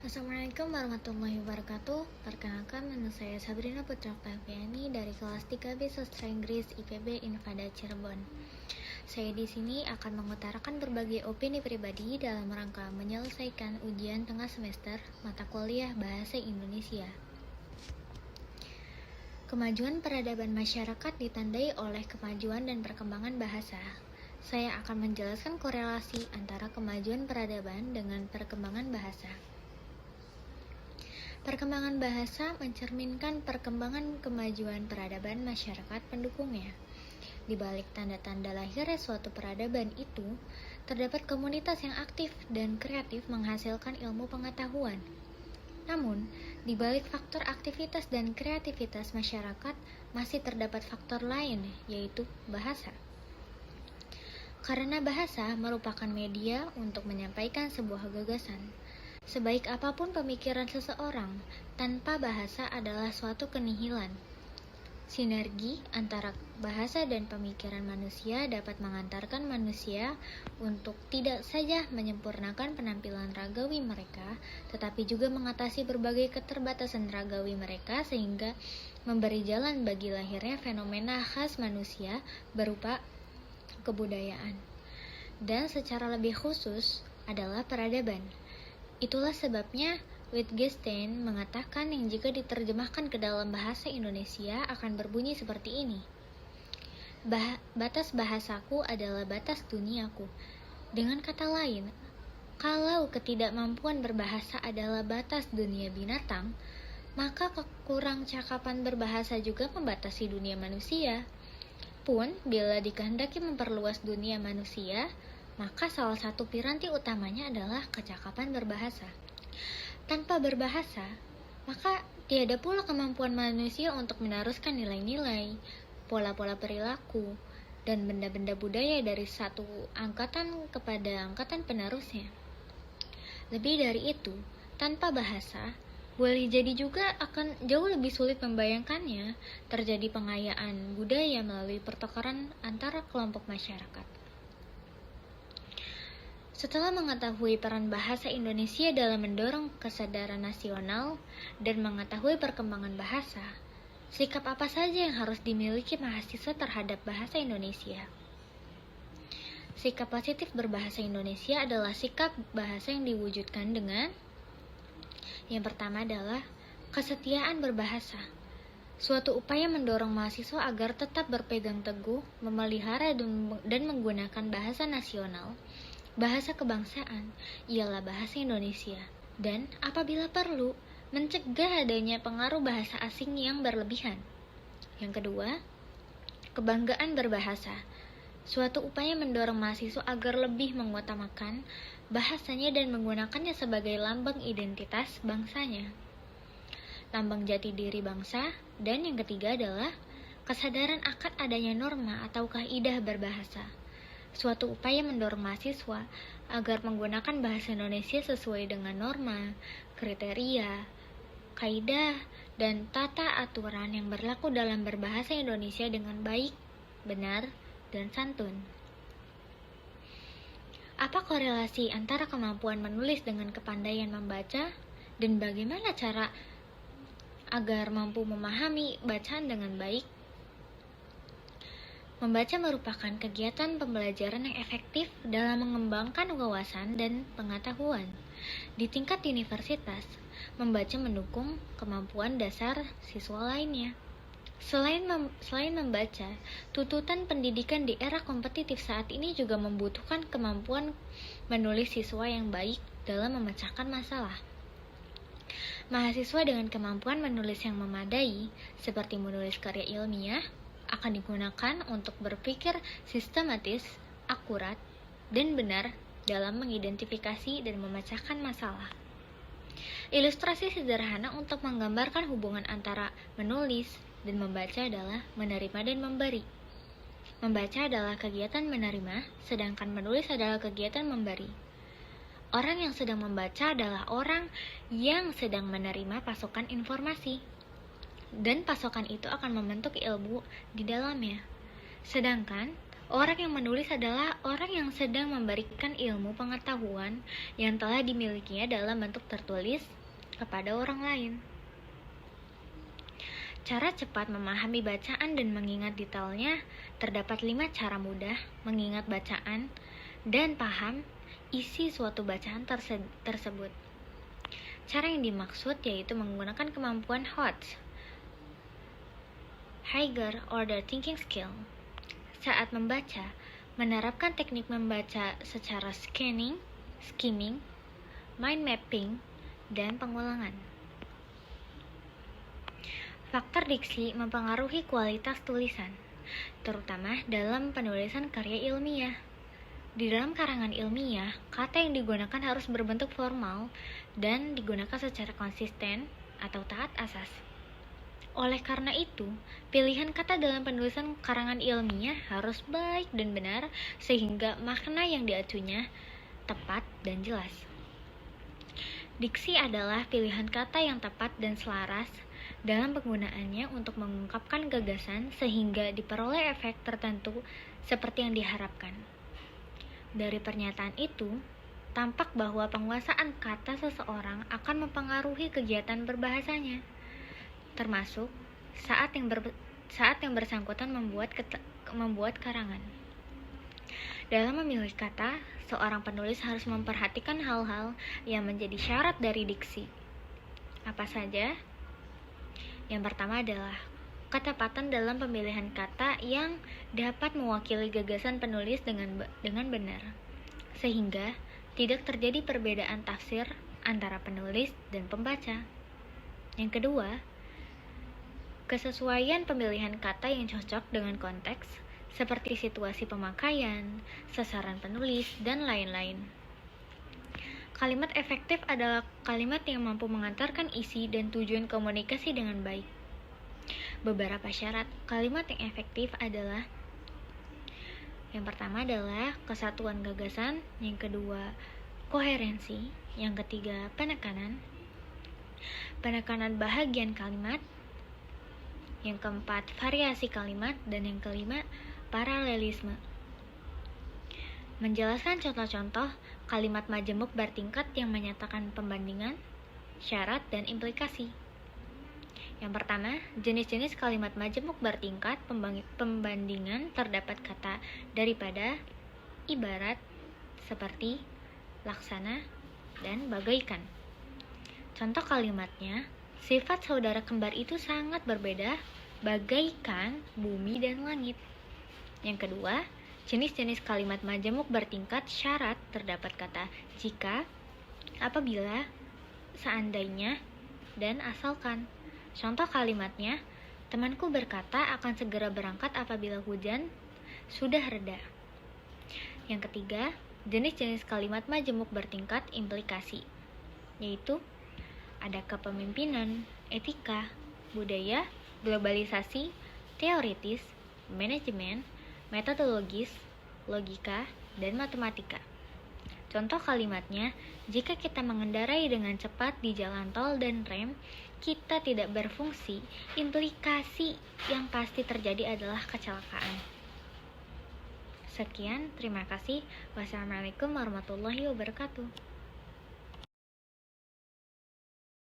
Assalamualaikum warahmatullahi wabarakatuh. Perkenalkan, nama saya Sabrina Putra Oktaviani dari kelas 3B Sastra Inggris IPB Infada Cirebon. Saya di sini akan mengutarakan berbagai opini pribadi dalam rangka menyelesaikan ujian tengah semester mata kuliah Bahasa Indonesia. Kemajuan peradaban masyarakat ditandai oleh kemajuan dan perkembangan bahasa. Saya akan menjelaskan korelasi antara kemajuan peradaban dengan perkembangan bahasa. Perkembangan bahasa mencerminkan perkembangan kemajuan peradaban masyarakat pendukungnya. Di balik tanda-tanda lahirnya suatu peradaban itu, terdapat komunitas yang aktif dan kreatif menghasilkan ilmu pengetahuan. Namun, di balik faktor aktivitas dan kreativitas masyarakat, masih terdapat faktor lain, yaitu bahasa. Karena bahasa merupakan media untuk menyampaikan sebuah gagasan. Sebaik apapun pemikiran seseorang, tanpa bahasa adalah suatu kenihilan. Sinergi antara bahasa dan pemikiran manusia dapat mengantarkan manusia untuk tidak saja menyempurnakan penampilan ragawi mereka, tetapi juga mengatasi berbagai keterbatasan ragawi mereka sehingga memberi jalan bagi lahirnya fenomena khas manusia berupa kebudayaan. Dan secara lebih khusus adalah peradaban. Itulah sebabnya Wittgenstein mengatakan yang jika diterjemahkan ke dalam bahasa Indonesia akan berbunyi seperti ini. Batas bahasaku adalah batas duniaku. Dengan kata lain, kalau ketidakmampuan berbahasa adalah batas dunia binatang, maka kekurang cakapan berbahasa juga membatasi dunia manusia. Pun, bila dikehendaki memperluas dunia manusia, maka salah satu piranti utamanya adalah kecakapan berbahasa. Tanpa berbahasa, maka tiada pula kemampuan manusia untuk meneruskan nilai-nilai, pola-pola perilaku, dan benda-benda budaya dari satu angkatan kepada angkatan penerusnya. Lebih dari itu, tanpa bahasa, boleh jadi juga akan jauh lebih sulit membayangkannya terjadi pengayaan budaya melalui pertukaran antara kelompok masyarakat. Setelah mengetahui peran bahasa Indonesia dalam mendorong kesadaran nasional dan mengetahui perkembangan bahasa, sikap apa saja yang harus dimiliki mahasiswa terhadap bahasa Indonesia? Sikap positif berbahasa Indonesia adalah sikap bahasa yang diwujudkan dengan yang pertama adalah kesetiaan berbahasa. Suatu upaya mendorong mahasiswa agar tetap berpegang teguh, memelihara dan menggunakan bahasa nasional, bahasa kebangsaan, ialah bahasa Indonesia. Dan apabila perlu, mencegah adanya pengaruh bahasa asing yang berlebihan. Yang kedua, kebanggaan berbahasa. Suatu upaya mendorong mahasiswa agar lebih mengutamakan bahasanya dan menggunakannya sebagai lambang identitas bangsanya, lambang jati diri bangsa. Dan yang ketiga adalah kesadaran akan adanya norma atau kaidah berbahasa. Suatu upaya mendorong mahasiswa agar menggunakan bahasa Indonesia sesuai dengan norma, kriteria, kaidah, dan tata aturan yang berlaku dalam berbahasa Indonesia dengan baik, benar, dan santun. Apa korelasi antara kemampuan menulis dengan kepandaian membaca, dan bagaimana cara agar mampu memahami bacaan dengan baik? Membaca merupakan kegiatan pembelajaran yang efektif dalam mengembangkan wawasan dan pengetahuan. Di tingkat universitas, membaca mendukung kemampuan dasar siswa lainnya. Selain membaca, tuntutan pendidikan di era kompetitif saat ini juga membutuhkan kemampuan menulis siswa yang baik dalam memecahkan masalah. Mahasiswa dengan kemampuan menulis yang memadai, seperti menulis karya ilmiah, akan digunakan untuk berpikir sistematis, akurat, dan benar dalam mengidentifikasi dan memecahkan masalah. Ilustrasi sederhana untuk menggambarkan hubungan antara menulis dan membaca adalah menerima dan memberi. Membaca adalah kegiatan menerima, sedangkan menulis adalah kegiatan memberi. Orang yang sedang membaca adalah orang yang sedang menerima pasokan informasi, dan pasokan itu akan membentuk ilmu di dalamnya. Sedangkan Orang yang menulis adalah orang yang sedang memberikan ilmu pengetahuan yang telah dimilikinya dalam bentuk tertulis kepada orang lain. Cara cepat memahami bacaan dan mengingat detailnya, terdapat 5 cara mudah mengingat bacaan dan paham isi suatu bacaan tersebut. Cara yang dimaksud yaitu menggunakan kemampuan Hodge, Higher Order Thinking Skill. Saat membaca, menerapkan teknik membaca secara scanning, skimming, mind mapping, dan pengulangan. Faktor diksi mempengaruhi kualitas tulisan, terutama dalam penulisan karya ilmiah. Di dalam karangan ilmiah, kata yang digunakan harus berbentuk formal dan digunakan secara konsisten atau taat asas. Oleh karena itu, pilihan kata dalam penulisan karangan ilmiah harus baik dan benar sehingga makna yang diacunya tepat dan jelas. Diksi adalah pilihan kata yang tepat dan selaras dalam penggunaannya untuk mengungkapkan gagasan sehingga diperoleh efek tertentu seperti yang diharapkan. Dari pernyataan itu, tampak bahwa penguasaan kata seseorang akan mempengaruhi kegiatan berbahasanya, termasuk saat yang bersangkutan membuat karangan. Dalam memilih kata, seorang penulis harus memperhatikan hal-hal yang menjadi syarat dari diksi. Apa saja? Yang pertama adalah ketepatan dalam pemilihan kata yang dapat mewakili gagasan penulis dengan benar, sehingga tidak terjadi perbedaan tafsir antara penulis dan pembaca. Yang kedua, kesesuaian pemilihan kata yang cocok dengan konteks, seperti situasi pemakaian, sasaran penulis, dan lain-lain. Kalimat efektif adalah kalimat yang mampu mengantarkan isi dan tujuan komunikasi dengan baik. Beberapa syarat kalimat yang efektif adalah: yang pertama adalah kesatuan gagasan, yang kedua koherensi, yang ketiga penekanan bahagian kalimat, yang keempat variasi kalimat, dan yang kelima paralelisme. Menjelaskan contoh-contoh kalimat majemuk bertingkat yang menyatakan pembandingan, syarat, dan implikasi. Yang pertama, jenis-jenis kalimat majemuk bertingkat pembandingan terdapat kata daripada, ibarat, seperti, laksana, dan bagaikan. Contoh kalimatnya, sifat saudara kembar itu sangat berbeda, bagaikan bumi dan langit. Yang kedua, jenis-jenis kalimat majemuk bertingkat syarat terdapat kata jika, apabila, seandainya, dan asalkan. Contoh kalimatnya, temanku berkata akan segera berangkat apabila hujan sudah reda. Yang ketiga, jenis-jenis kalimat majemuk bertingkat implikasi, yaitu ada kepemimpinan, etika, budaya, globalisasi, teoritis, manajemen, metodologis, logika, dan matematika. Contoh kalimatnya, jika kita mengendarai dengan cepat di jalan tol dan rem kita tidak berfungsi, implikasi yang pasti terjadi adalah kecelakaan. Sekian, terima kasih. Wassalamualaikum warahmatullahi wabarakatuh.